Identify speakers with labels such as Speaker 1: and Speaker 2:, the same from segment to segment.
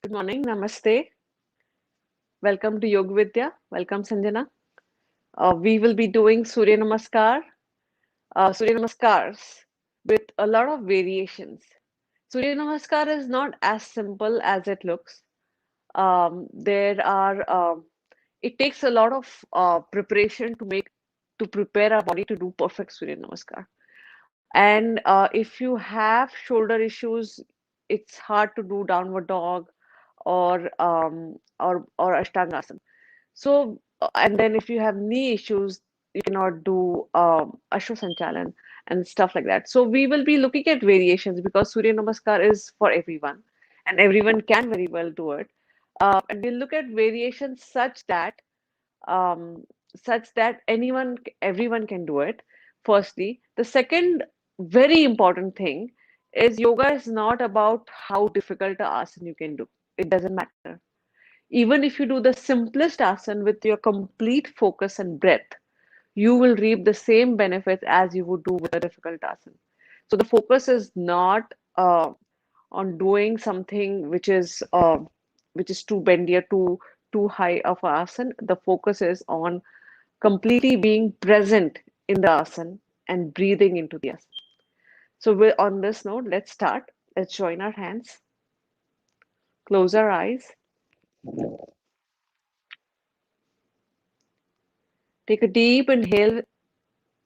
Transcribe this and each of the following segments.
Speaker 1: Good morning. Namaste. Welcome to Yog Vidya. Welcome, Sanjana. We will be doing SuryaNamaskar, SuryaNamaskars with a lot of variations. SuryaNamaskar is not as simple as it looks. There are, it takes a lot of preparation to prepare our body to do perfect SuryaNamaskar. And if you have shoulder issues, it's hard to do downward dog or Ashtangasana. So, and then if you have knee issues, you cannot do Ashwasanchalan and stuff like that. So we will be looking at variations because Surya Namaskar is for everyone, and everyone can very well do it. And we'll look at variations um, such that everyone can do it. Firstly, the second very important thing is yoga is not about how difficult a asana you can do. It doesn't matter. Even if you do the simplest asana with your complete focus and breath, you will reap the same benefits as you would do with a difficult asana. So the focus is not on doing something which is too bendy or too high of a asana. The focus is on completely being present in the asana and breathing into the asana. So on this note, let's start. Let's join our hands, close our eyes, take a deep inhale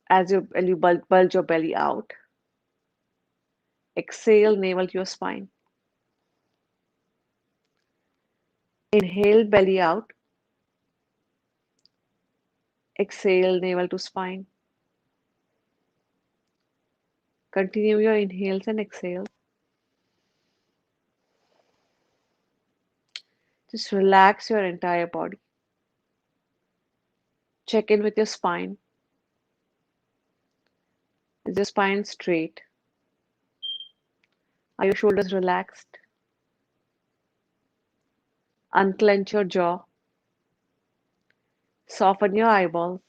Speaker 1: as you bulge your belly out. Exhale, navel to your spine. Inhale, belly out. Exhale, navel to spine. Continue your inhales and exhales. Just relax your entire body. Check in with your spine. Is your spine straight? Are your shoulders relaxed? Unclench your jaw. Soften your eyeballs.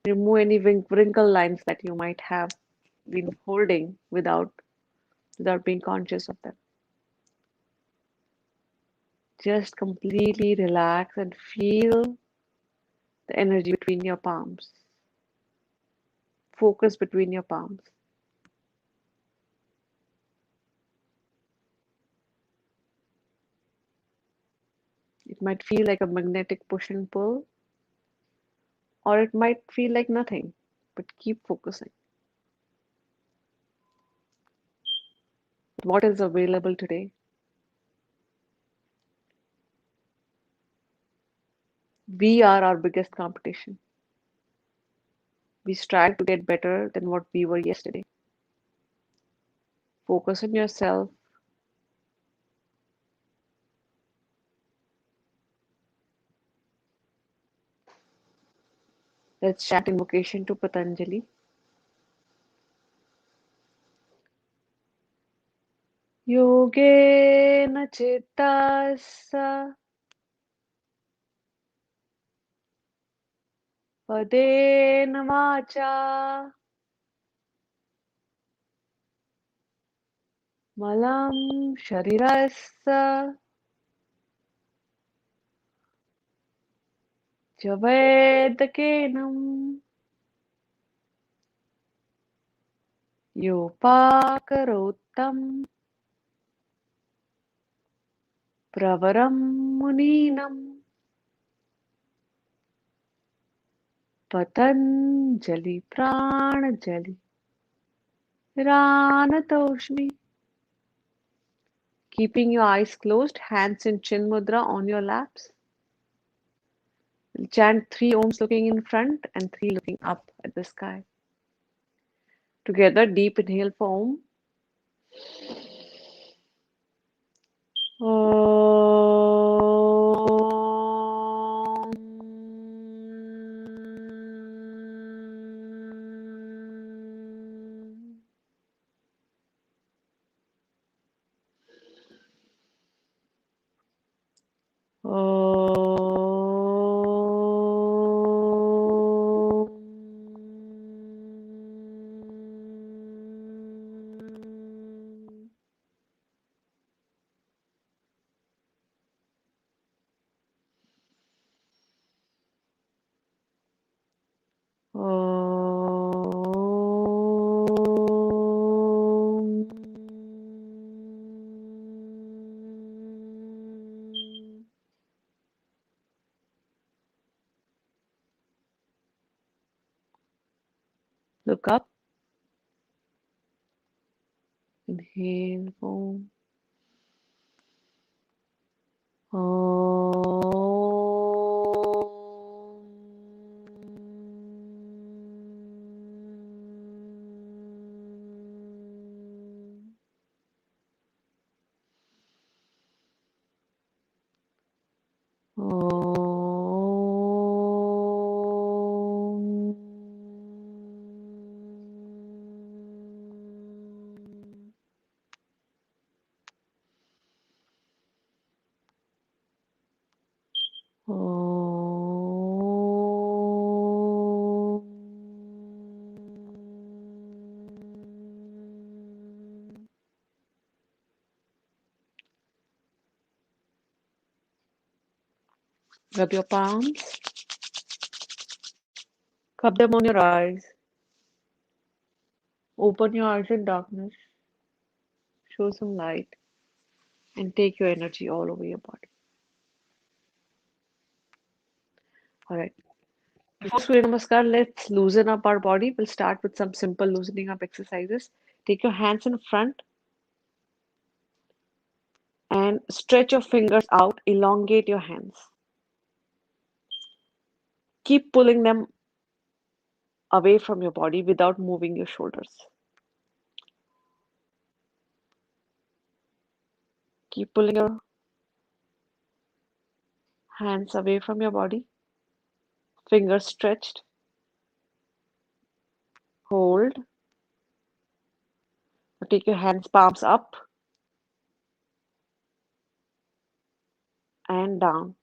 Speaker 1: Remove any wrinkle lines that you might have been holding without being conscious of them. Just completely relax and feel the energy between your palms. Focus between your palms. It might feel like a magnetic push and pull, or it might feel like nothing, but keep focusing. What is available today? We are our biggest competition. We strive to get better than what we were yesterday. Focus on yourself. Let's chant invocation to Patanjali. Yogena chittassa padena vacha malam sharirassa javadekenam yopakarotam pravaram muninam patanjali pranajali ranatoshmi. Keeping your eyes closed, hands in chin mudra on your laps. We'll chant three ohms looking in front and three looking up at the sky. Together, deep inhale for Om. Om. Om. Look up. Inhale, boom. Rub your palms, cup them on your eyes, open your eyes in darkness, show some light, and take your energy all over your body. All right. Before Surya Namaskar, let's loosen up our body. We'll start with some simple loosening up exercises. Take your hands in front and stretch your fingers out. Elongate your hands. Keep pulling them away from your body without moving your shoulders. Keep pulling your hands away from your body. Fingers stretched. Hold. Now take your hands palms up and down.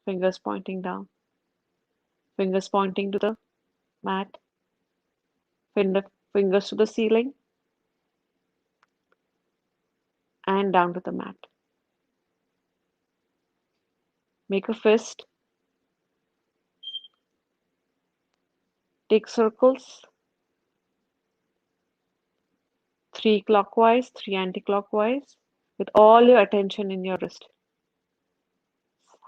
Speaker 1: Fingers pointing down. Fingers pointing to the mat. Fingers to the ceiling and down to the mat. Make a fist. Take circles. 3 clockwise, 3 anti-clockwise, with all your attention in your wrist.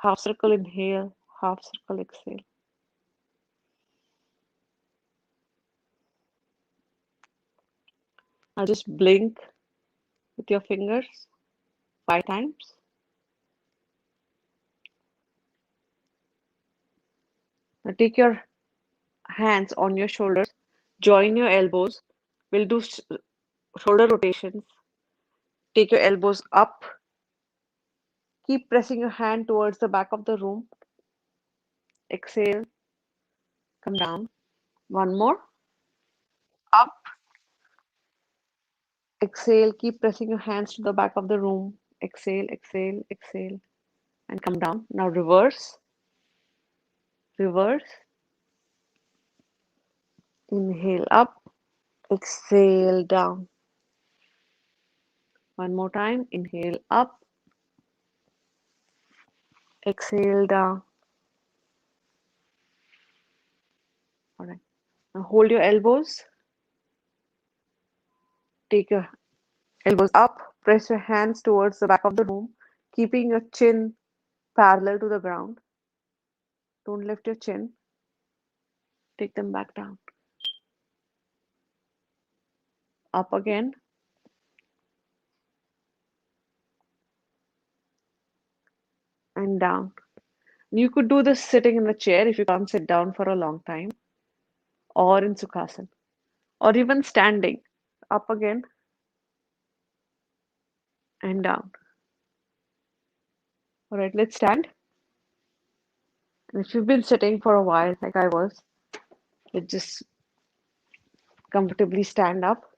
Speaker 1: Half circle inhale, half circle exhale. Now just blink with your fingers 5 times. Now take your hands on your shoulders, join your elbows. We'll do shoulder rotations. Take your elbows up. Keep pressing your hand towards the back of the room. Exhale, come down. One more. Up. Exhale, keep pressing your hands to the back of the room. Exhale, exhale, exhale, and come down. Now reverse, reverse. Inhale up, exhale down. One more time. Inhale up, exhale down. All right. Now hold your elbows. Take your elbows up. Press your hands towards the back of the room, keeping your chin parallel to the ground. Don't lift your chin. Take them back down. Up again. And down. You could do this sitting in a chair if you can't sit down for a long time, or in Sukhasana, or even standing. Up again and down. All right, let's stand. And if you've been sitting for a while, like I was, let's just comfortably stand up.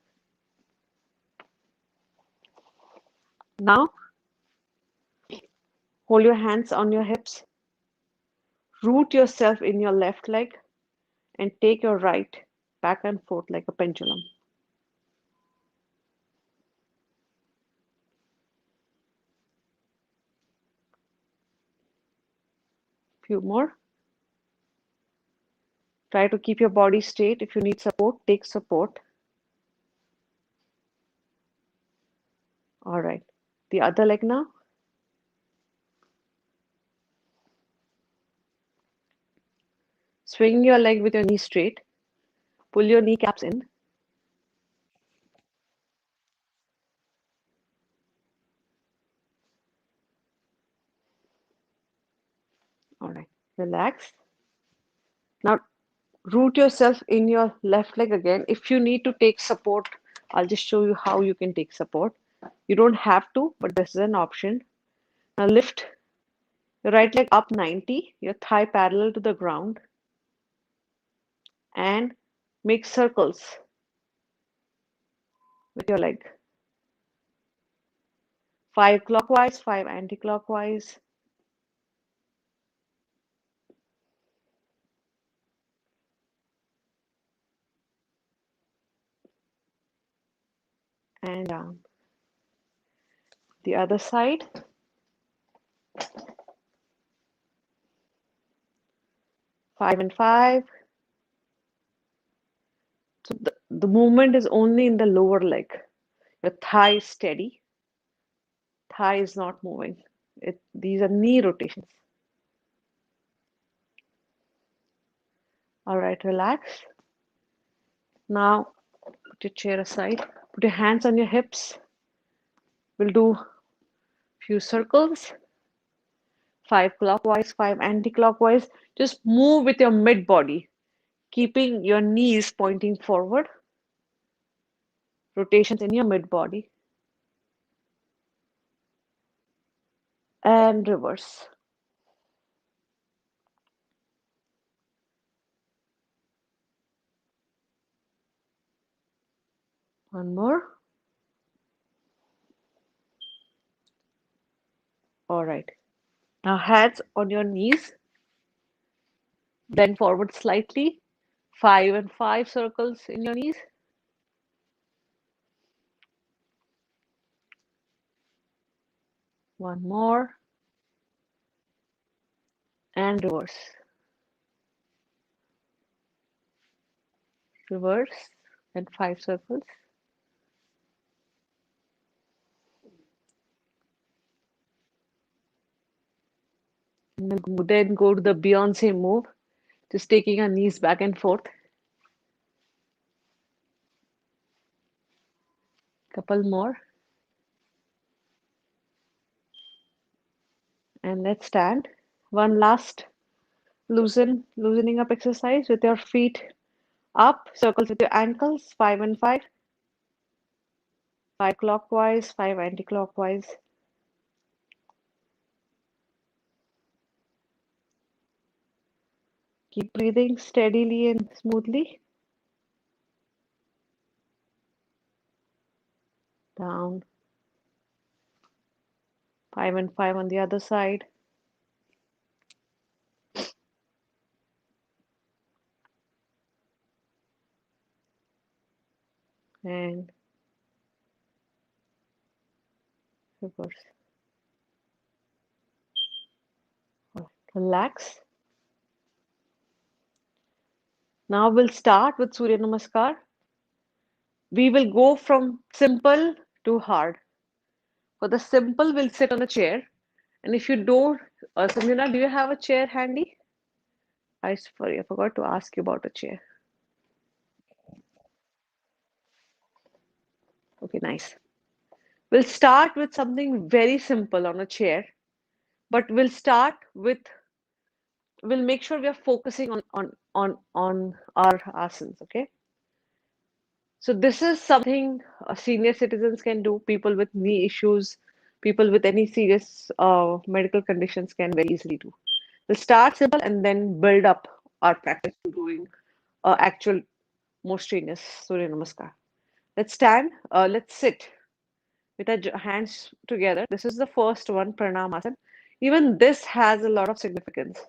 Speaker 1: Now, hold your hands on your hips. Root yourself in your left leg and take your right back and forth like a pendulum. Few more. Try to keep your body straight. If you need support, take support. All right. The other leg now. Swing your leg with your knee straight. Pull your kneecaps in. All right. Relax. Now root yourself in your left leg again. If you need to take support, I'll just show you how you can take support. You don't have to, but this is an option. Now lift your right leg up 90, your thigh parallel to the ground, and make circles with your leg. 5 clockwise, 5 anti-clockwise. And down. The other side. 5 and 5. So the movement is only in the lower leg. Your thigh is steady. Thigh is not moving. These are knee rotations. All right, relax. Now, put your chair aside. Put your hands on your hips. We'll do a few circles. 5 clockwise, 5 anti-clockwise. Just move with your mid body, keeping your knees pointing forward. Rotations in your mid body. And reverse. One more. All right. Now hands on your knees. Bend forward slightly. 5 and 5 circles in your knees. One more. And reverse. Reverse. And 5 circles. And then go to the Beyonce move. Just taking our knees back and forth. Couple more. And let's stand. One last loosening up exercise with your feet up. Circles with your ankles. 5 and 5. 5 clockwise, 5 anti-clockwise. Keep breathing steadily and smoothly. Down. 5 and 5 on the other side. And reverse. Relax. Now we'll start with Surya Namaskar. We will go from simple to hard. For the simple, we'll sit on a chair. And if you don't, Sanjana, do you have a chair handy? Sorry, I forgot to ask you about a chair. Okay, nice. We'll start with something very simple on a chair, but we'll make sure we are focusing on our asanas, okay? So this is something senior citizens can do, people with knee issues, people with any serious medical conditions can very easily do. We'll start simple and then build up our practice to doing actual more strenuous Surya Namaskar. Let's stand, let's sit with our hands together. This is the first one, Pranamasana. Even this has a lot of significance.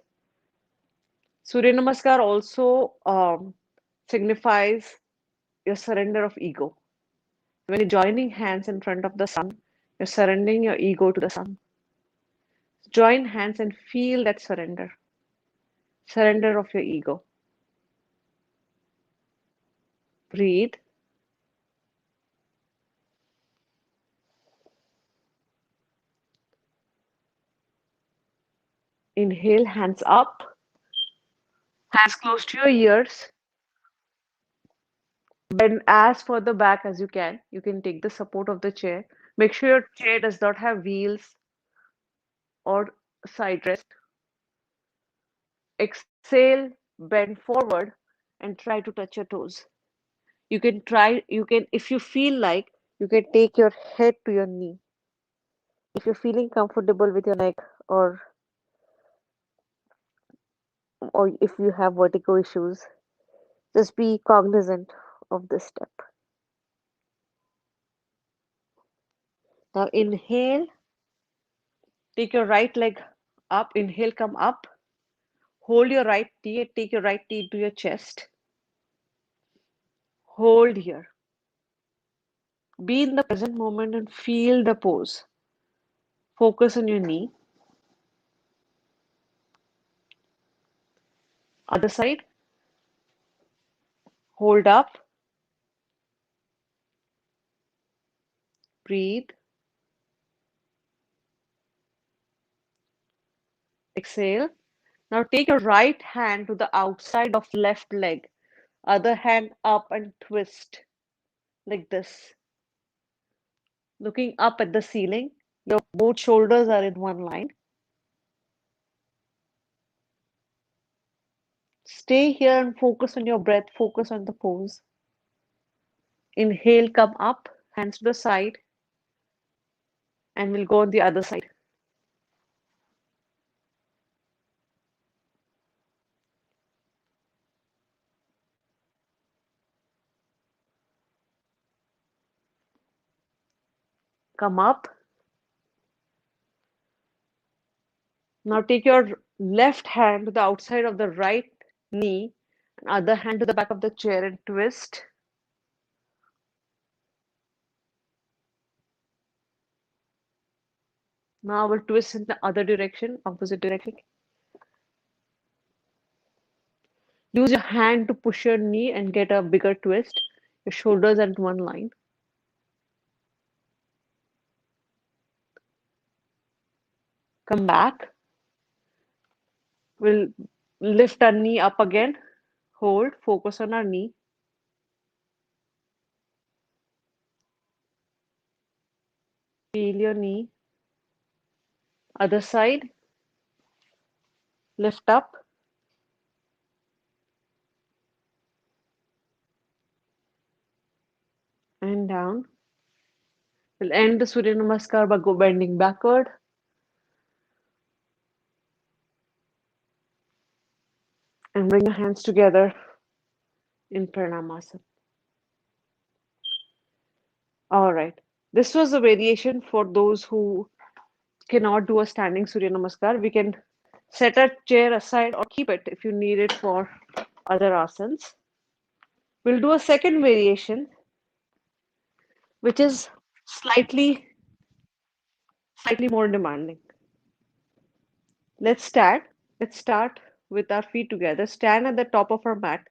Speaker 1: Surya Namaskar also signifies your surrender of ego. When you're joining hands in front of the sun, you're surrendering your ego to the sun. Join hands and feel that surrender. Surrender of your ego. Breathe. Inhale, hands up. Hands close to your ears. Bend as further back as you can. You can take the support of the chair. Make sure your chair does not have wheels or side rest. Exhale, bend forward, and try to touch your toes. If you feel like, you can take your head to your knee. If you're feeling comfortable with your neck, or if you have vertigo issues, just be cognizant of this step. Now inhale, take your right leg up, inhale, come up, hold your right knee, take your right knee to your chest, hold here. Be in the present moment and feel the pose. Focus on your knee. Other side, hold up, breathe, exhale. Now take your right hand to the outside of left leg, other hand up and twist like this. Looking up at the ceiling, your both shoulders are in one line. Stay here and focus on your breath, focus on the pose. Inhale, come up, hands to the side, and we'll go on the other side. Come up. Now take your left hand to the outside of the right knee, and other hand to the back of the chair and twist. Now we'll twist in the other direction, opposite direction. Use your hand to push your knee and get a bigger twist. Your shoulders are in one line. Come back. We'll lift our knee up again. Hold, focus on our knee. Feel your knee. Other side. Lift up. And down. We'll end the Surya Namaskar by bending backward. And bring your hands together in Pranamasana. All right. This was a variation for those who cannot do a standing Surya Namaskar. We can set a chair aside or keep it if you need it for other asanas. We'll do a second variation, which is slightly more demanding. Let's stand. Let's start with our feet together. Stand at the top of our mat.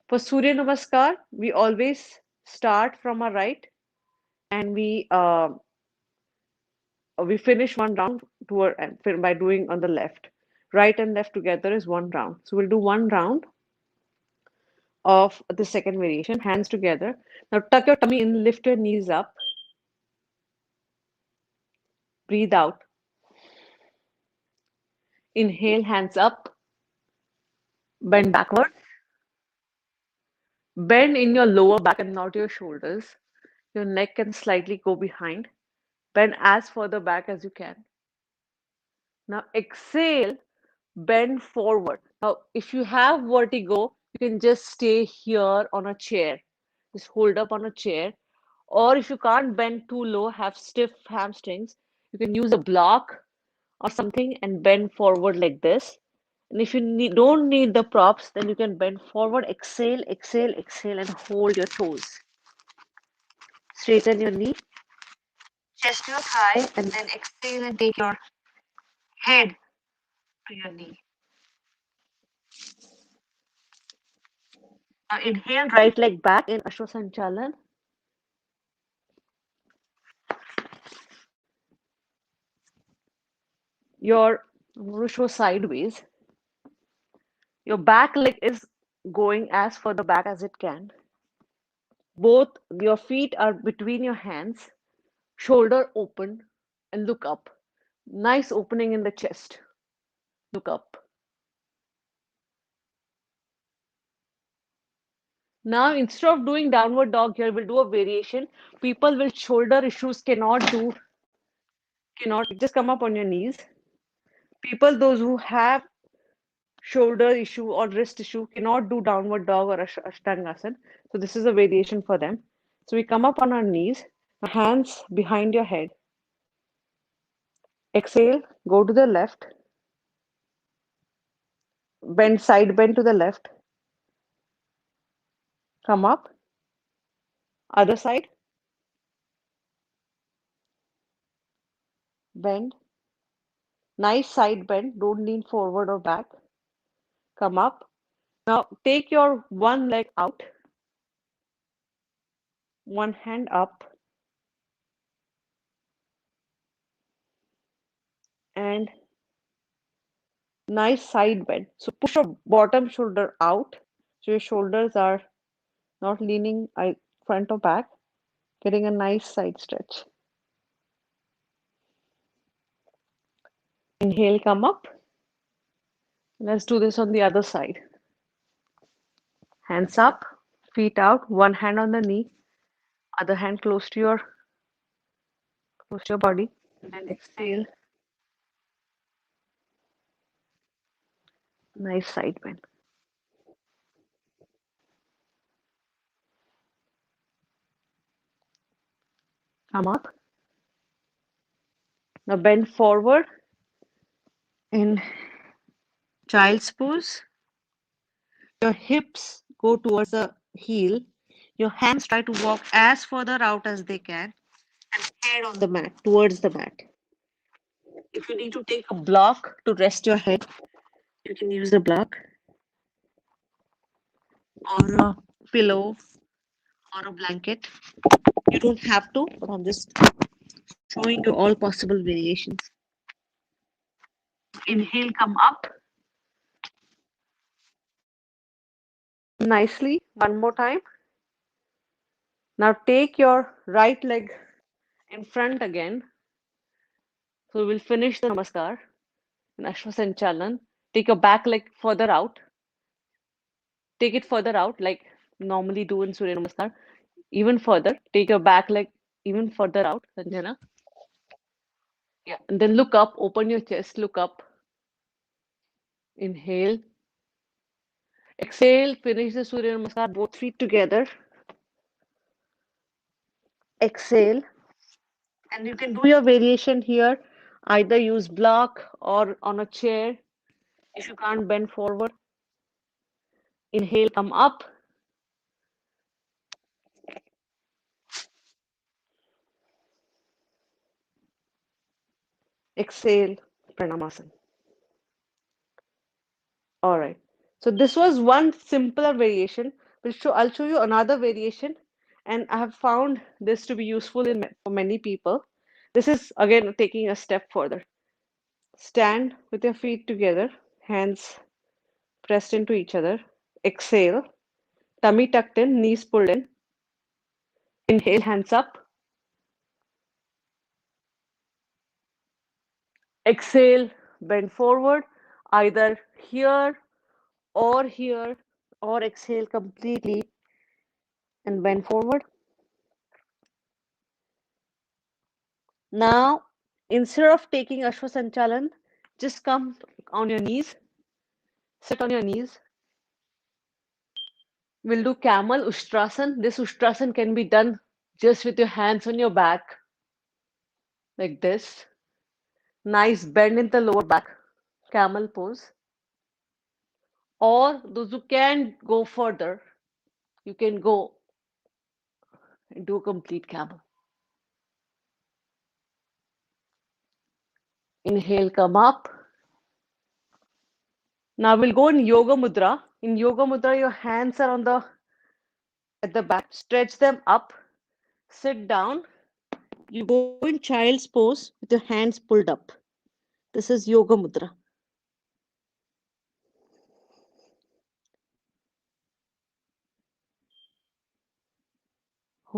Speaker 1: For Surya Namaskar, we always start from our right, and we finish one round by doing on the left. Right and left together is one round. So we'll do one round of the second variation, hands together. Now tuck your tummy in, lift your knees up, breathe out. Inhale, hands up, bend backward. Bend in your lower back and not your shoulders. Your neck can slightly go behind. Bend as further back as you can. Now exhale, bend forward. Now, if you have vertigo, you can just stay here on a chair. Just hold up on a chair. Or if you can't bend too low, have stiff hamstrings, you can use a block or something and bend forward like this. And if you don't need the props, then you can bend forward, exhale, exhale, exhale, and hold your toes. Straighten your knee, chest to your thigh, and then exhale and take your head to your knee. Now inhale, right leg back in Ashwasanchalan. I'm going to show sideways. Your back leg is going as further back as it can. Both your feet are between your hands, shoulder open, and look up. Nice opening in the chest. Look up. Now, instead of doing downward dog here, we'll do a variation. People with shoulder issues cannot just come up on your knees. People, those who have shoulder issue or wrist issue, cannot do downward dog or ashtangasana. So this is a variation for them. So we come up on our knees, hands behind your head. Exhale, go to the left, side bend to the left, come up, other side, bend, nice side bend, don't lean forward or back, come up. Now take your one leg out, one hand up, and nice side bend. So push your bottom shoulder out, so your shoulders are not leaning front or back, getting a nice side stretch. Inhale, come up. Let's do this on the other side. Hands up, feet out, one hand on the knee, other hand close to your body, and exhale. Nice side bend. Come up. Now bend forward in child's pose. Your hips go towards the heel. Your hands try to walk as further out as they can, and head on the mat, towards the mat. If you need to take a block to rest your head, you can use a block or a pillow or a blanket. You don't have to, but I'm just showing you all possible variations. Inhale, come up nicely. One more time. Now take your right leg in front again. So we'll finish the namaskar in Ashwasanchalan. Take your back leg further out. Take it further out like normally do in Surya Namaskar. Even further. Take your back leg even further out, Sanjana. Yeah. And then look up, open your chest, look up. Inhale. Exhale, finish the Surya Namaskar, both feet together. Exhale. And you can do your variation here. Either use block or on a chair if you can't bend forward. Inhale, come up. Exhale, Pranamasana. All right. So this was one simpler variation. I'll show you another variation, and I have found this to be useful for many people. This is again taking a step further. Stand with your feet together, hands pressed into each other. Exhale, tummy tucked in, knees pulled in. Inhale, hands up. Exhale, bend forward, either here, or exhale completely and bend forward. Now, instead of taking Ashwasanchalan, just come on your knees, sit on your knees. We'll do camel Ushtrasan. This Ushtrasan can be done just with your hands on your back, like this. Nice bend in the lower back, camel pose. Or those who can go further, you can go and do a complete camel. Inhale, come up. Now we'll go in Yoga Mudra. In Yoga Mudra, your hands are at the back. Stretch them up. Sit down. You go in child's pose with your hands pulled up. This is Yoga Mudra.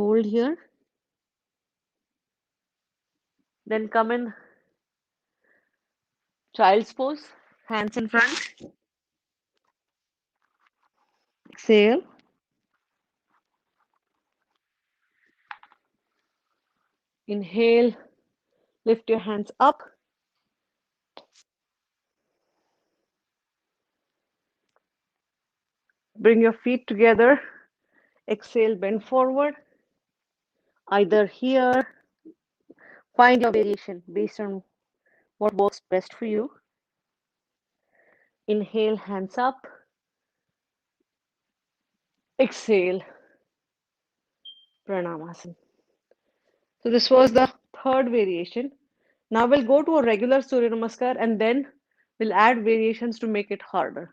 Speaker 1: Hold here. Then come in child's pose. Hands in front. Exhale. Inhale. Lift your hands up. Bring your feet together. Exhale, bend forward. Either here, find your variation based on what works best for you. Inhale, hands up. Exhale, Pranamasana. So this was the third variation. Now we'll go to a regular Surya Namaskar and then we'll add variations to make it harder.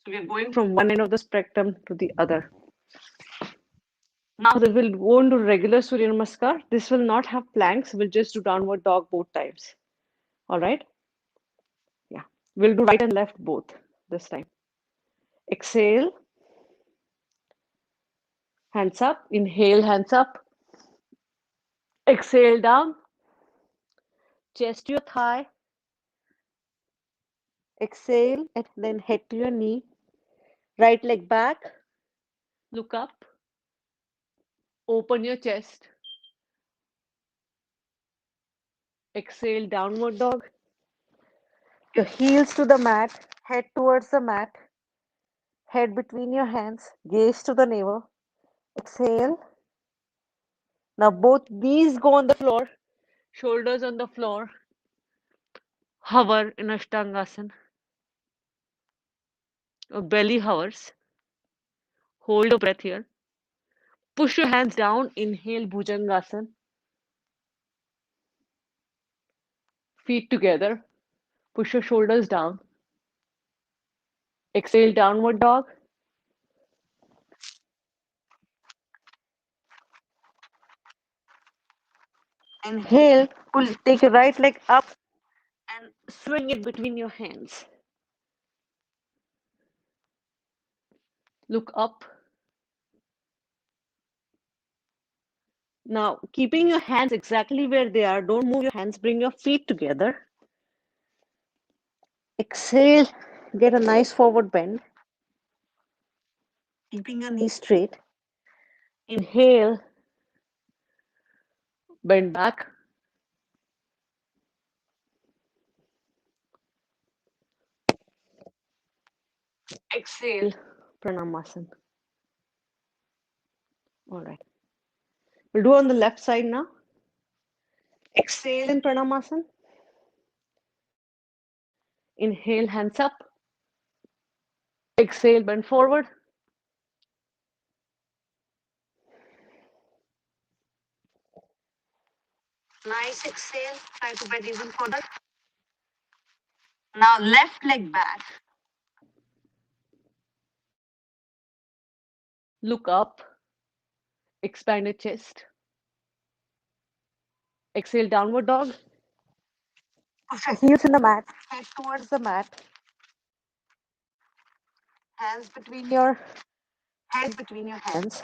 Speaker 1: So we are going from one end of the spectrum to the other. Now we'll go into regular Surya Namaskar. This will not have planks. We'll just do downward dog both times. All right? Yeah. We'll do right and left both this time. Exhale. Hands up. Inhale, hands up. Exhale down. Chest to your thigh. Exhale and then head to your knee. Right leg back. Look up. Open your chest. Exhale, downward dog. Your heels to the mat. Head towards the mat. Head between your hands. Gaze to the navel. Exhale. Now both knees go on the floor. Shoulders on the floor. Hover in Ashtangasana. Your belly hovers. Hold your breath here. Push your hands down. Inhale, Bhujangasana. Feet together. Push your shoulders down. Exhale, downward dog. Inhale, pull, take your right leg up and swing it between your hands. Look up. Now, keeping your hands exactly where they are, don't move your hands, bring your feet together. Exhale, get a nice forward bend. Keeping your knees straight. Inhale, bend back. Exhale, Pranamasana. All right. We'll do on the left side now. Exhale in Pranamasana. Inhale, hands up. Exhale, bend forward. Nice exhale. Try to bend even further. Now left leg back. Look up. Expand your chest. Exhale, downward dog. Push your heels in the mat. Head towards the mat. Hands between your head between your hands.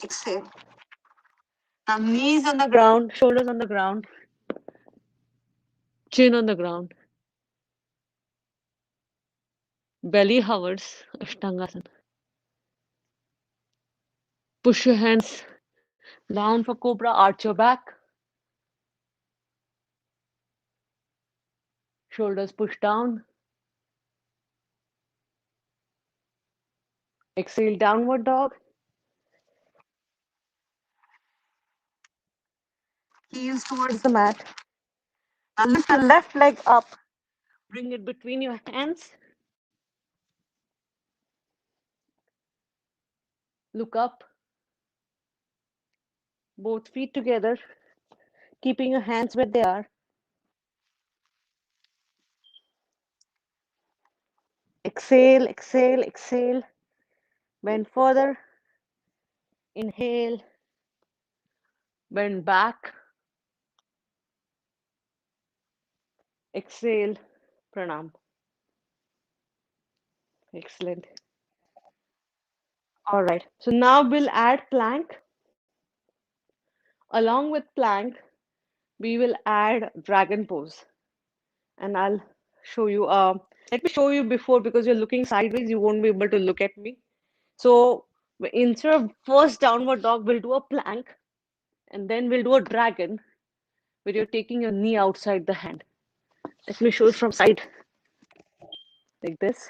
Speaker 1: Exhale. Now knees on the ground, shoulders on the ground, chin on the ground. Belly hovers, Ashtangasana. Push your hands down for cobra, arch your back. Shoulders push down. Exhale, downward dog. Heels towards the mat. Now lift your left leg up. Bring it between your hands. Look up. Both feet together, keeping your hands where they are. Exhale, exhale, exhale. Bend further. Inhale. Bend back. Exhale. Pranam. Excellent. All right. So now we'll add plank. Along with plank, we will add dragon pose. And I'll show you. Let me show you before because you're looking sideways, you won't be able to look at me. So instead of first downward dog, we'll do a plank and then we'll do a dragon where you're taking your knee outside the hand. Let me show you from side like this.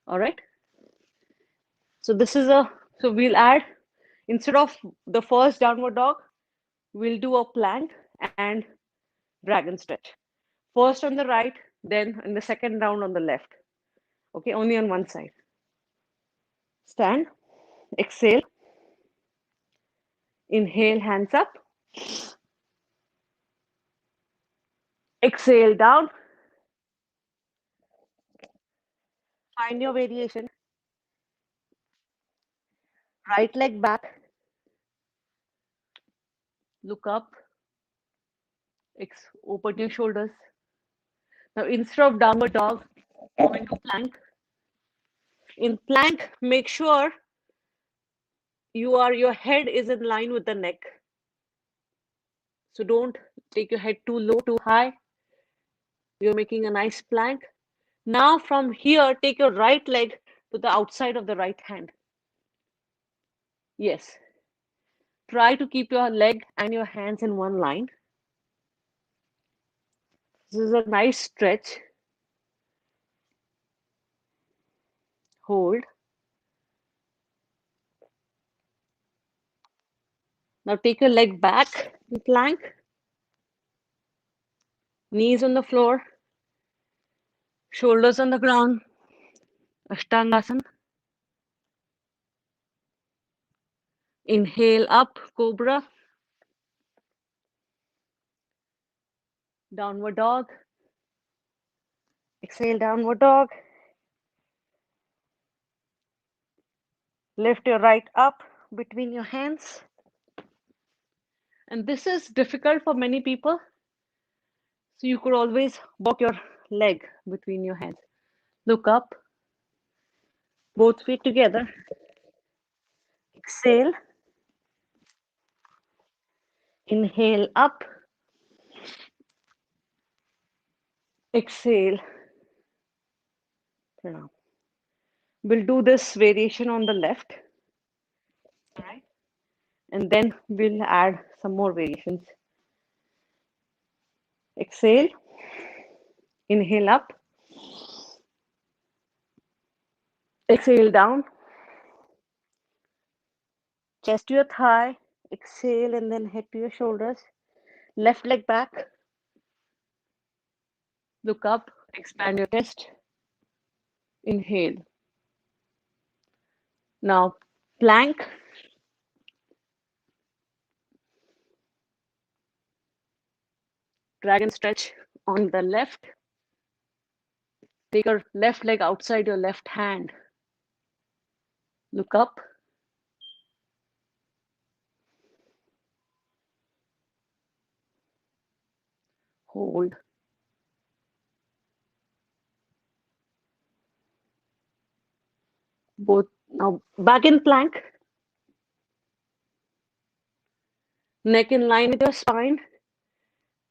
Speaker 1: All right. So this is a, so we'll add, instead of the first downward dog, we'll do a plank and dragon stretch. First on the right, then in the second round on the left. Okay, only on one side. Stand, exhale, inhale, hands up, exhale down, find your variation. Right leg back, look up, open your shoulders. Now instead of downward dog, go into plank. In plank, make sure your head is in line with the neck. So don't take your head too low, too high. You're making a nice plank. Now from here, take your right leg to the outside of the right hand. Yes. Try to keep your leg and your hands in one line. This is a nice stretch. Hold. Now take your leg back in plank. Knees on the floor. Shoulders on the ground. Ashtangasana. Inhale up, cobra. Downward dog. Exhale, downward dog. Lift your right up between your hands. And this is difficult for many people. So you could always walk your leg between your hands. Look up. Both feet together. Exhale. Inhale up. Exhale. Pranam. We'll do this variation on the left. All right. And then we'll add some more variations. Exhale. Inhale up. Exhale down. Chest to your thigh. Exhale and then head to your shoulders. Left leg back. Look up. Expand your chest. Inhale. Now plank. Dragon stretch on the left. Take your left leg outside your left hand. Look up. Hold. Both now back in plank. Neck in line with your spine.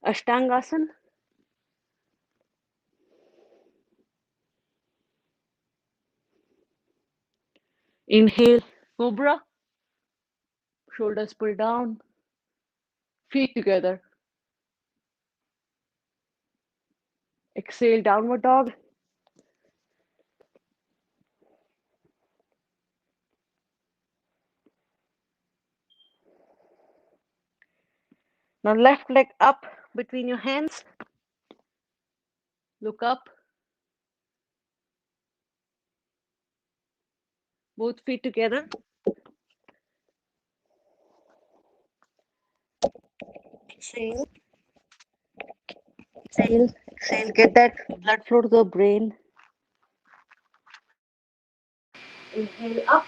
Speaker 1: Ashtangasana. Inhale, cobra. Shoulders pull down. Feet together. Exhale, downward dog. Now left leg up between your hands. Look up. Both feet together. Exhale. Exhale. Exhale. Get that blood flow to the brain. Inhale up.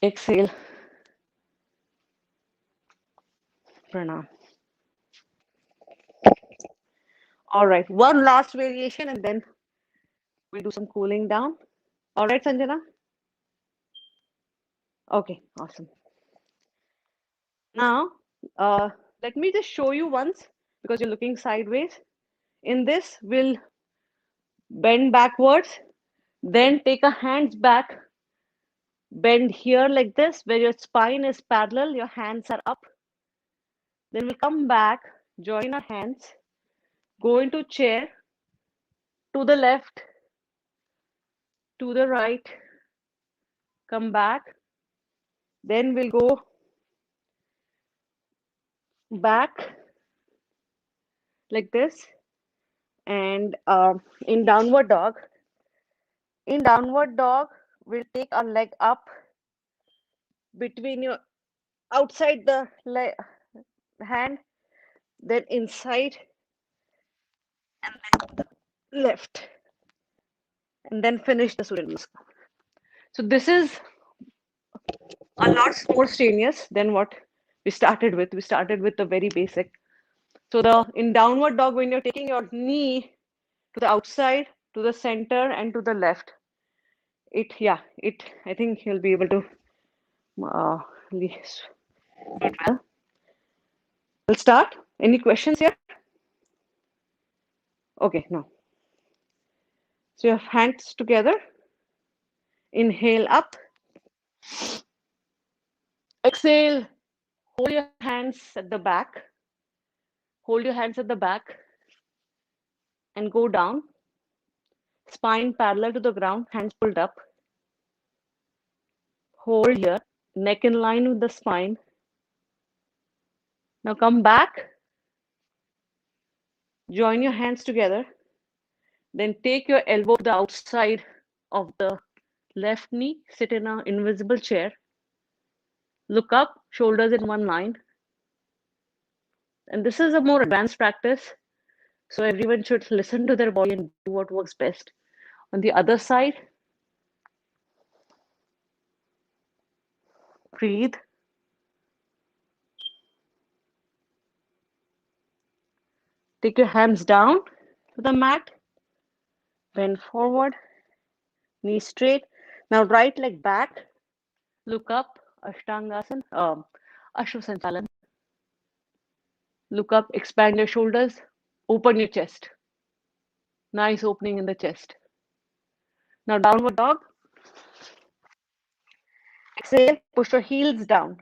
Speaker 1: Exhale. Pranam. All right. One last variation and then we do some cooling down. All right, Sanjana? Okay, awesome. Now, uh, let me just show you once because you're looking sideways. In this, we'll bend backwards, then take our hands back, bend here like this, where your spine is parallel, your hands are up. Then we'll come back, join our hands, go into chair, to the left, to the right, come back. Then we'll go back like this. And in downward dog, we'll take our leg up between your outside the hand, then inside and then left, and then finish the Surya Namaskar. So this is a lot more strenuous than what we started with. We started with the very basic. So the in downward dog, when you're taking your knee to the outside, to the center, and to the left, it. I think you'll be able to uh, do it well. We'll start. Any questions here? Okay, no. So you have hands together. Inhale up. Exhale. Hold your hands at the back. Hold your hands at the back and go down. Spine parallel to the ground, hands pulled up. Hold here. Neck in line with the spine. Now come back. Join your hands together. Then take your elbow to the outside of the left knee. Sit in an invisible chair. Look up, shoulders in one line. And this is a more advanced practice. So everyone should listen to their body and do what works best. On the other side, breathe. Take your hands down to the mat. Bend forward, knee straight. Now right leg back. Look up, Ashtangasana, Ashwasanchalan. Look up, expand your shoulders, open your chest. Nice opening in the chest. Now downward dog. Exhale, push your heels down.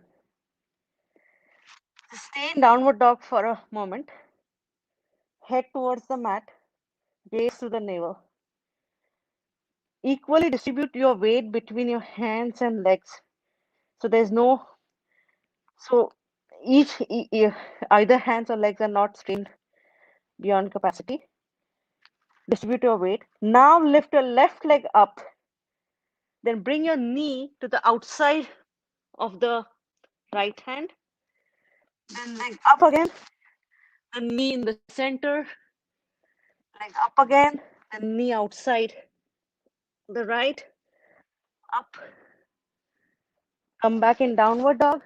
Speaker 1: Stay in downward dog for a moment. Head towards the mat, gaze to the navel. Equally distribute your weight between your hands and legs. So there's no, so each, either hands or legs are not strained beyond capacity. Distribute your weight. Now lift your left leg up. Then bring your knee to the outside of the right hand. Then leg up again. The knee in the center. Leg up again. The knee outside the right. Up. Come back in downward dog.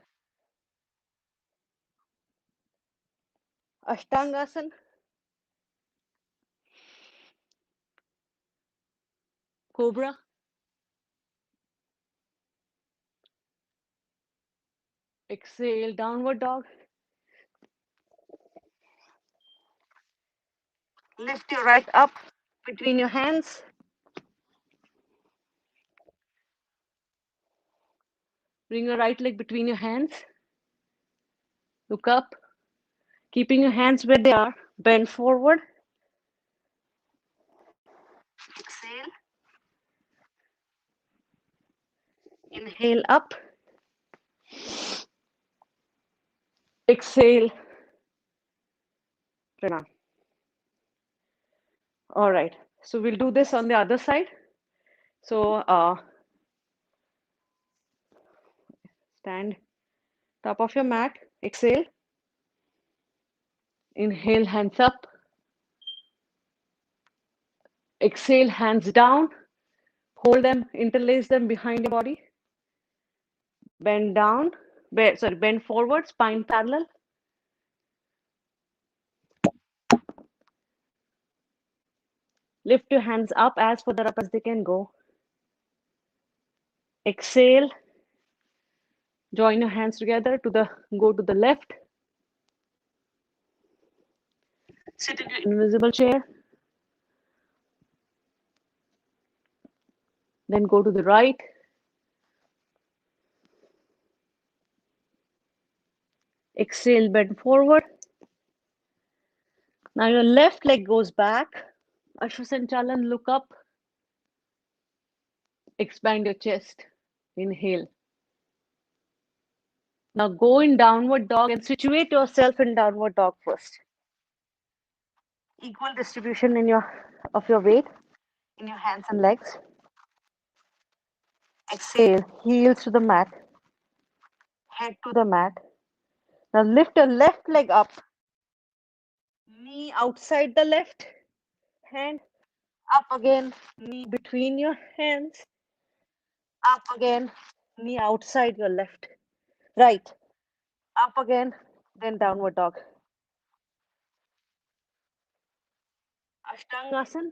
Speaker 1: Ashtangasana. Cobra. Exhale, downward dog. Lift your right up between your hands. Bring your right leg between your hands. Look up. Keeping your hands where they are. Bend forward. Exhale. Inhale up. Exhale. Pranam. All right. So we'll do this on the other side. So stand top of your mat. Exhale. Inhale, hands up. Exhale, hands down. Hold them, interlace them behind your body. Bend down. Bend forward, spine parallel. Lift your hands up as further up as they can go. Exhale. Join your hands together go to the left. Sit in your invisible chair. Then go to the right. Exhale, bend forward. Now your left leg goes back. Ashwasanchalan, look up. Expand your chest. Inhale. Now go in downward dog and situate yourself in downward dog first. Equal distribution of your weight in your hands and legs. Exhale, heels to the mat, head to the mat. Now lift your left leg up, knee outside the left hand, up again, knee between your hands, up again, knee outside your left, right, up again, then downward dog. Ashtangasana.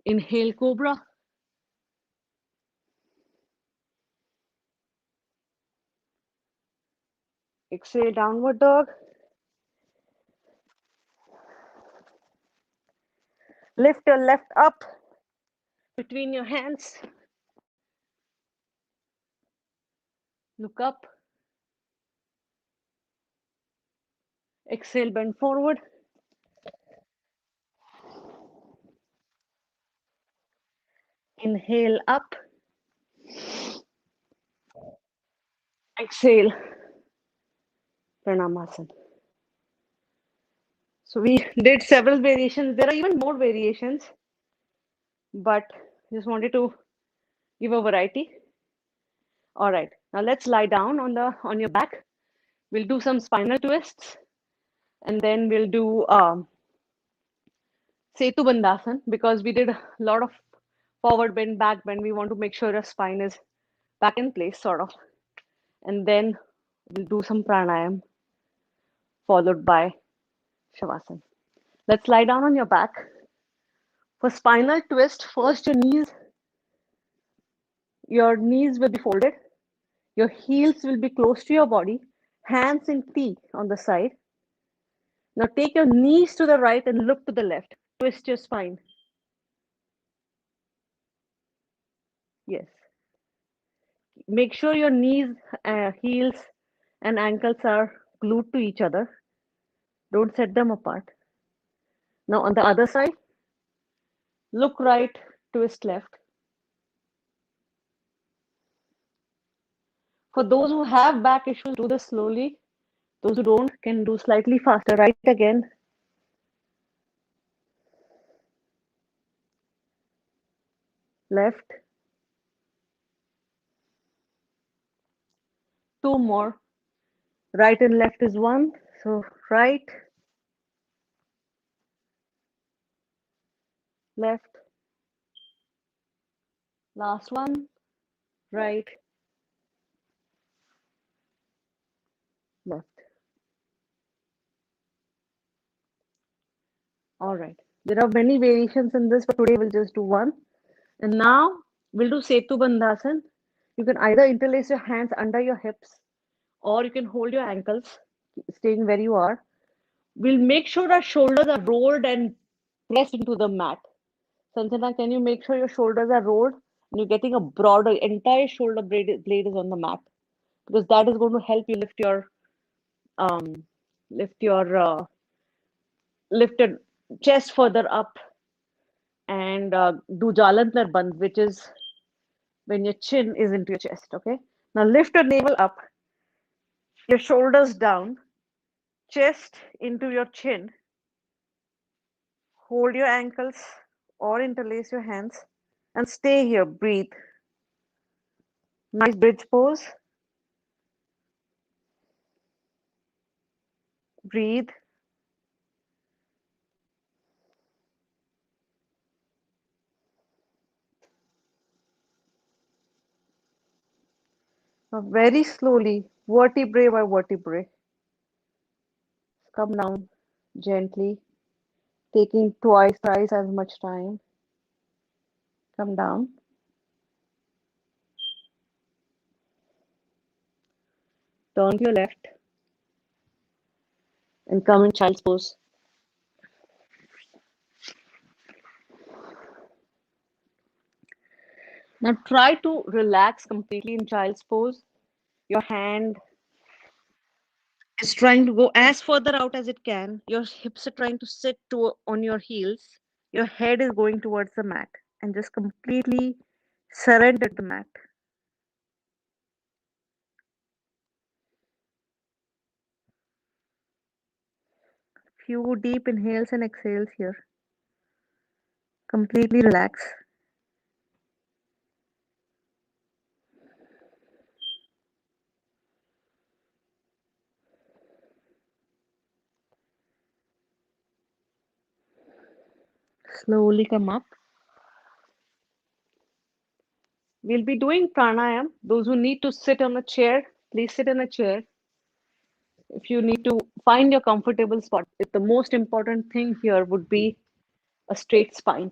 Speaker 1: Inhale, cobra. Exhale, downward dog. Lift your left up between your hands. Look up. Exhale, bend forward. Inhale up. Exhale, Pranamasana. So we did several variations. There are even more variations, but just wanted to give a variety. All right, now let's lie down on your back. We'll do some spinal twists, and then we'll do Setu Bandhasan because we did a lot of forward bend, back bend. We want to make sure your spine is back in place, sort of. And then we'll do some pranayam followed by Shavasana. Let's lie down on your back. For spinal twist, first your knees will be folded, your heels will be close to your body, hands in T on the side. Now take your knees to the right and look to the left. Twist your spine. Yes. Make sure your knees, heels, and ankles are glued to each other. Don't set them apart. Now on the other side, look right, twist left. For those who have back issues, do this slowly. Those who don't can do slightly faster. Right again. Left. Two more. Right and left is one. So right, left. Last one. Right, left. All right. There are many variations in this, but today we'll just do one. And now we'll do Setu Bandhasan. You can either interlace your hands under your hips or you can hold your ankles, staying where you are. We'll make sure our shoulders are rolled and pressed into the mat. Sanjana, can you make sure your shoulders are rolled and you're getting a broader, entire shoulder blade is on the mat because that is going to help you um, lift your lifted chest further up and do Jalandhar Bandh, which is when your chin is into your chest. Okay. Now lift your navel up, your shoulders down, chest into your chin. Hold your ankles or interlace your hands and stay here. Breathe. Nice bridge pose. Breathe. Now very slowly, vertebrae by vertebrae, come down gently, taking twice, thrice as much time. Come down. Turn to your left and come in child's pose. Now try to relax completely in child's pose. Your hand is trying to go as further out as it can. Your hips are trying to sit on your heels. Your head is going towards the mat and just completely surrender to the mat. Few deep inhales and exhales here. Completely relax. Slowly come up. We'll be doing pranayam. Those who need to sit on a chair, please sit in a chair. If you need to find your comfortable spot, the most important thing here would be a straight spine.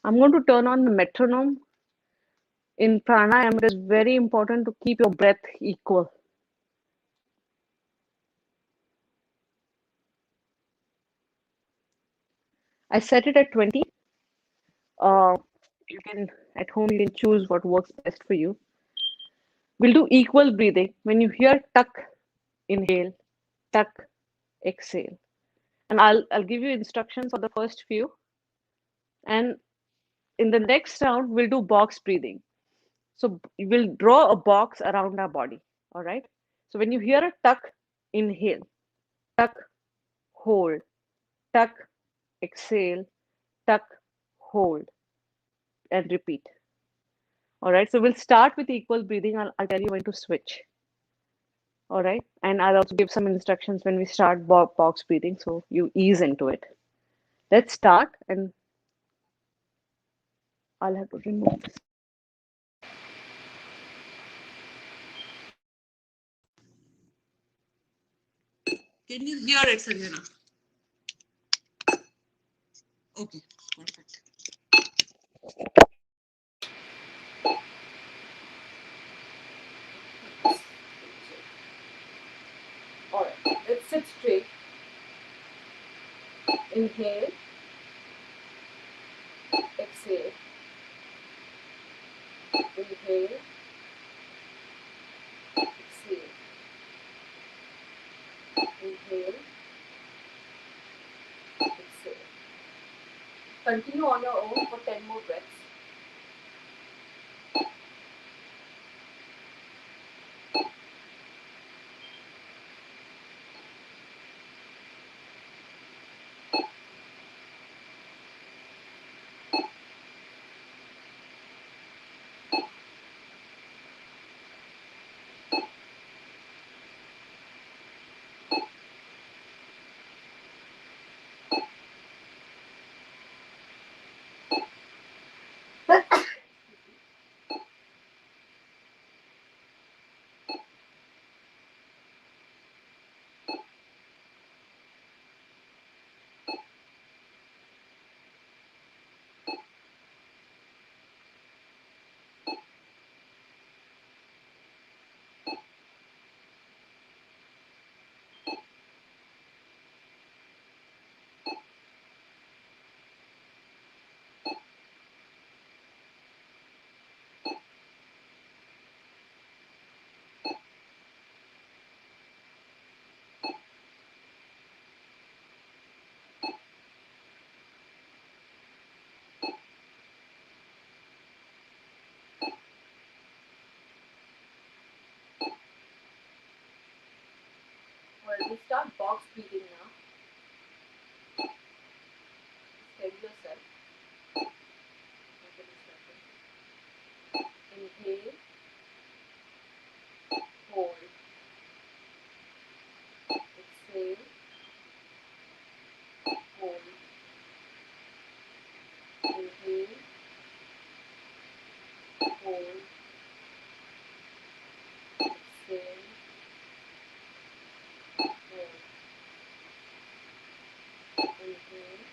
Speaker 1: I'm going to turn on the metronome. In pranayam, it is very important to keep your breath equal. I set it at 20. You can, at home, you can choose what works best for you. We'll do equal breathing. When you hear tuck, inhale, tuck, exhale. And I'll give you instructions for the first few. And in the next round, we'll do box breathing. So we'll draw a box around our body. All right. So when you hear a tuck, inhale, tuck, hold, tuck, exhale, tuck, hold, and repeat. All right. So we'll start with equal breathing. I'll tell you when to switch. All right. And I'll also give some instructions when we start box breathing. So you ease into it. Let's start. And I'll have to remove this. Can you hear it, Sanjana? Okay. Perfect. All right. Let's sit straight. Inhale. Exhale. Inhale. Exhale. Inhale. Exhale. Continue on your own for 10 more breaths. Well, we start box breathing now. Steady yourself. Inhale. Hold. Exhale. Hold. Inhale. Hold. Exhale. Hold. Inhale.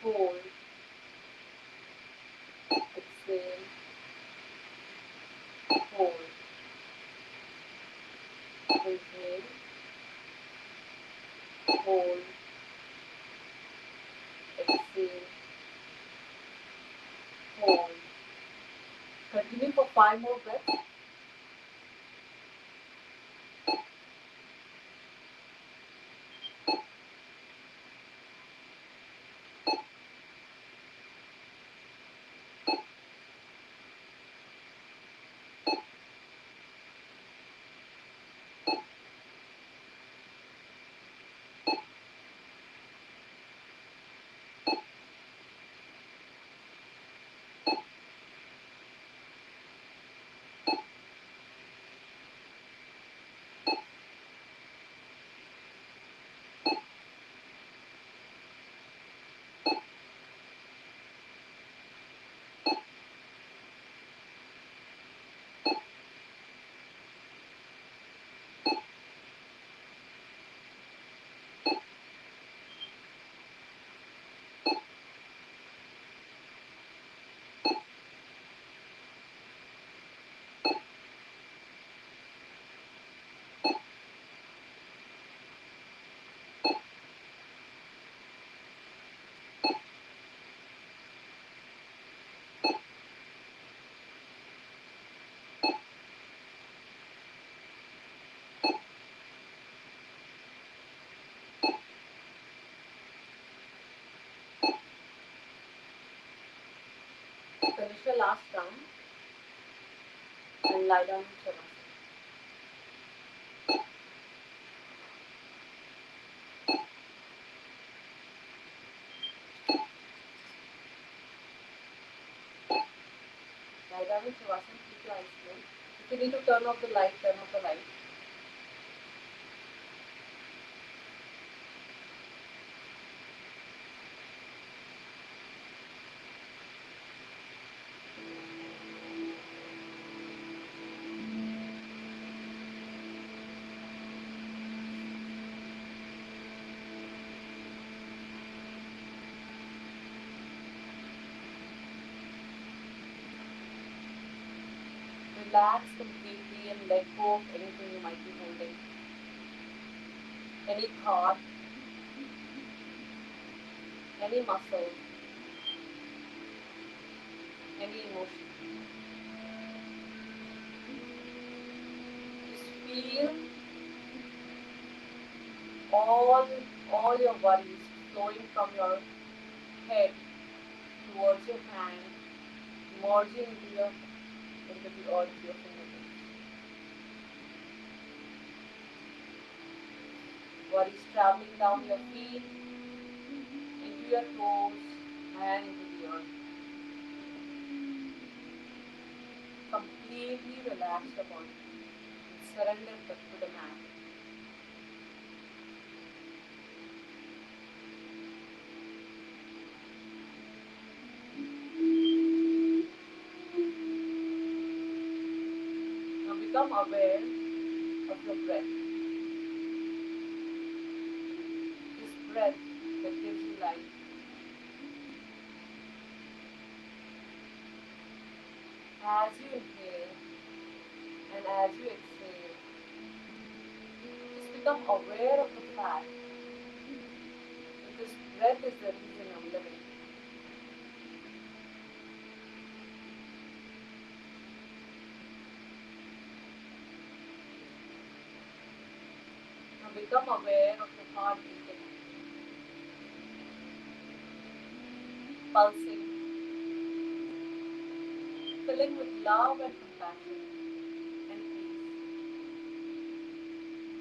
Speaker 1: Hold. Exhale.
Speaker 2: Inhale, hold, exhale, hold. Continue for 5 more breaths. Finish the last round and lie down in Shavasana. Lie down in Shavasana, keep your eyes closed. If you need to turn off the light, turn off the light. Relax completely and let go of anything you might be holding. Any thought, any muscle, any emotion. Just feel all your worries flowing from your head towards your hand, merging into the earth of your fingertips. Worries traveling down your feet, into your toes, and into the earth. Completely relax your body and surrender to the mat. Now become aware of your breath. This breath that gives you life. As you inhale and as you exhale, just become aware of the fact that this breath is the reason I'm living. Now become aware of your heart beating, pulsing, filling with love and compassion and peace,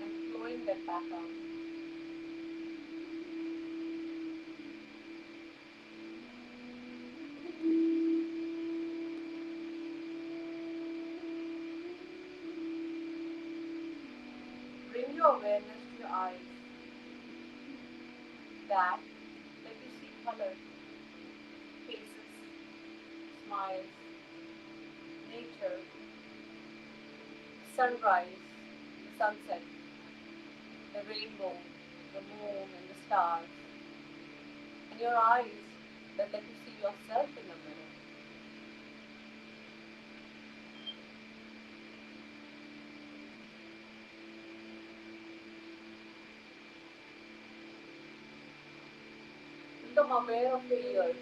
Speaker 2: and flowing that back out. Bring your awareness to your eyes, that let you see colors, faces, smiles, nature, sunrise, the sunset, the rainbow, the moon and the stars, and your eyes that let you see yourself in the mirror. Become aware of your ears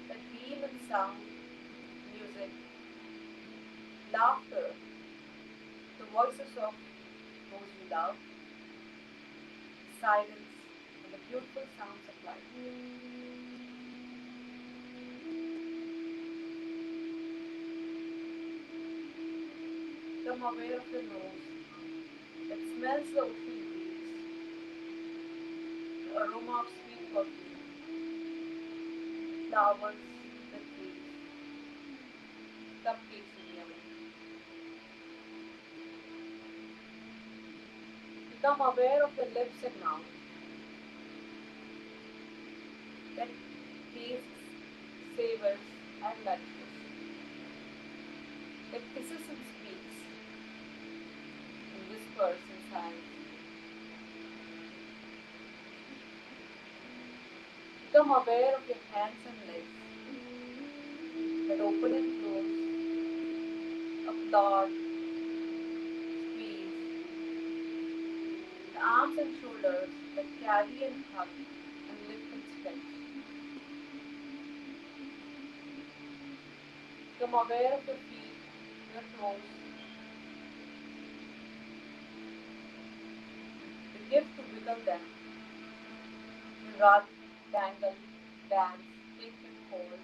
Speaker 2: that beam in sound, music, laughter, the voices of those you love, silence, and the beautiful sounds of life. Become aware of your nose that smells the ocean breeze, the aroma of sweet perfume, flowers, the trees, cupcakes in the oven. Become aware of your lips and mouth that tastes, savors, and nourishes, that kisses and speaks, and whispers and sighs. Become aware of your hands and legs that open and close, applaud, squeeze, the arms and shoulders that carry and hug and lift and stretch. Become aware of your feet, your toes, the gift to wiggle them, run, dangle, dance, kick and hold.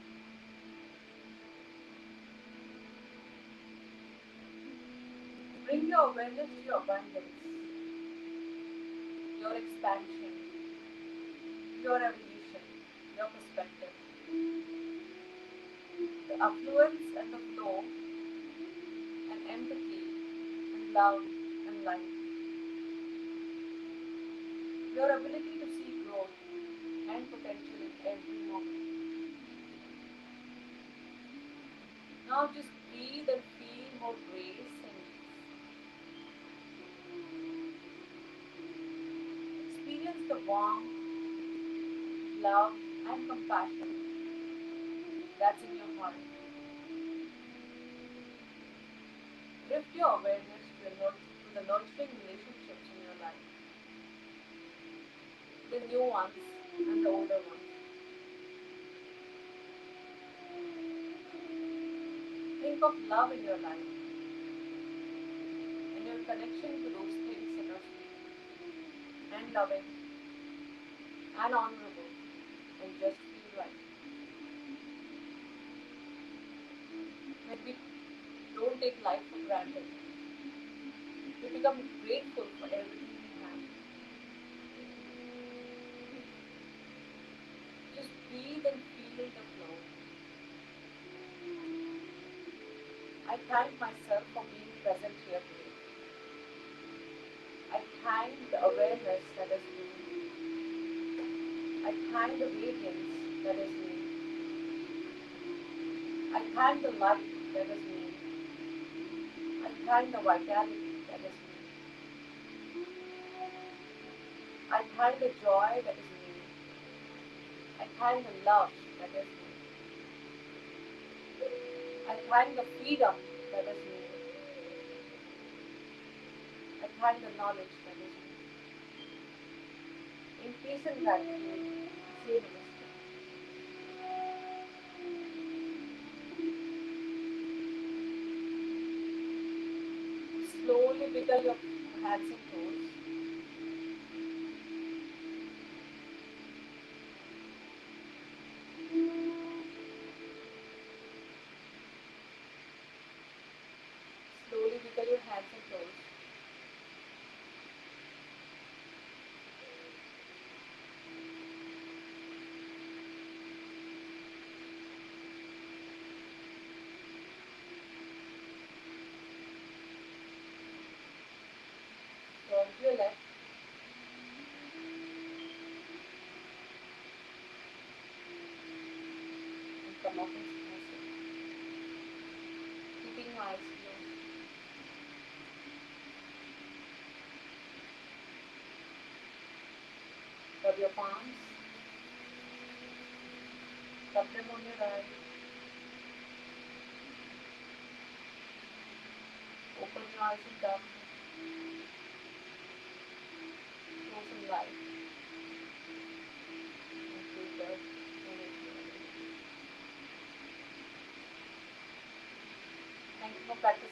Speaker 2: Bring your awareness to your abundance, your expansion, your evolution, your perspective, the affluence and the flow, and empathy, and love, and light, your ability to see growth and potential in every moment. Now just breathe and feel more grace and ease. Experience the warmth, love, and compassion that's in your heart. Lift your awareness to the nurturing relationships in your life, the new ones and the older ones. Think of love in your life and your connection to those things that are sweet and loving and honorable and just feel right. When we don't take life for granted, we become grateful for everything we have. Just breathe and feel the flow. I thank myself for being present here today. I thank the awareness that is me. I thank the radiance that is me. I thank the light that is me. I thank the vitality that is me. I thank the joy that is me. I thank the love that is me. I thank the freedom that is me. I thank the knowledge that is me. In peace and gratitude, say namaskar. Slowly wiggle your hands and toes. Slowly wiggle your hands and toes. Turn to your left and come up and sit. Keeping your eyes closed. Rub your palms. Rub them on your eyes. Open your eyes and darkness. Show some light. practice